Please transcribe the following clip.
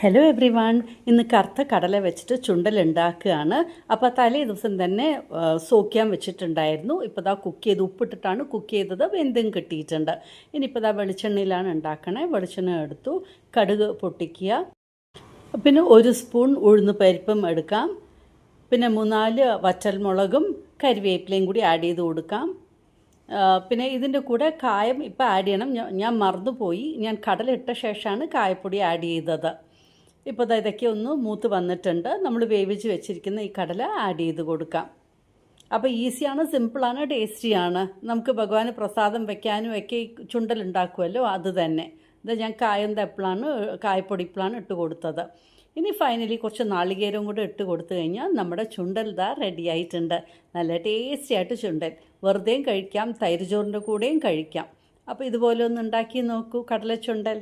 Hello every one. ഇന്ന് കറുത്ത കടല വെച്ചിട്ട് ചുണ്ടൽ ഉണ്ടാക്കുകയാണ്. അപ്പോൾ തലേ ദിവസം തന്നെ സോക്കാൻ വെച്ചിട്ടുണ്ടായിരുന്നു. ഇപ്പോൾ ദാ കുക്ക് ചെയ്ത് ഉപ്പിട്ടിട്ടാണ് കുക്ക് ചെയ്തത്. വെന്തും കിട്ടിയിട്ടുണ്ട്. ഇനിയിപ്പോൾ ദാ വെളിച്ചെണ്ണയിലാണ് ഉണ്ടാക്കണേ. വെളിച്ചെണ്ണ എടുത്തു, കടുക് പൊട്ടിക്കുക, പിന്നെ 1 സ്പൂൺ ഉഴുന്ന് പരിപ്പും എടുക്കാം, പിന്നെ 3-4 വറ്റൽമുളകും കരിവേപ്പിലയും കൂടി ആഡ് ചെയ്ത് കൊടുക്കാം. പിന്നെ ഇതിൻ്റെ കൂടെ കായം ഇപ്പോൾ ആഡ് ചെയ്യണം. ഞാൻ മറന്നുപോയി. ഞാൻ കടല ഇട്ട ശേഷമാണ് കായപ്പൊടി ആഡ് ചെയ്തത്. ഇപ്പോൾ ഇതൊക്കെ ഒന്ന് മൂത്ത് വന്നിട്ടുണ്ട്. നമ്മൾ വേവിച്ച് വെച്ചിരിക്കുന്ന ഈ കടല ആഡ് ചെയ്ത് കൊടുക്കാം. അപ്പോൾ ഈസിയാണ്, സിമ്പിളാണ്, ടേസ്റ്റിയാണ്. നമുക്ക് ഭഗവാന് പ്രസാദം വെക്കാനും ഒക്കെ ചുണ്ടൽ ഉണ്ടാക്കുമല്ലോ, അത് തന്നെ. ഇത് ഞാൻ കായപ്പൊടി ഇപ്പോഴാണ് ഇട്ട് കൊടുത്തത്. ഇനി ഫൈനലി കുറച്ച് നാളികേരവും കൂടെ ഇട്ട് കൊടുത്തു കഴിഞ്ഞാൽ നമ്മുടെ ചുണ്ടൽ റെഡി ആയിട്ടുണ്ട്. നല്ല ടേസ്റ്റി ആയിട്ട് ചുണ്ടൽ വെറുതെയും കഴിക്കാം, തൈര് ചോറിൻ്റെ കൂടെയും കഴിക്കാം. അപ്പോൾ ഇതുപോലെ ഒന്ന് ഉണ്ടാക്കി നോക്കൂ, കടല ചുണ്ടൽ.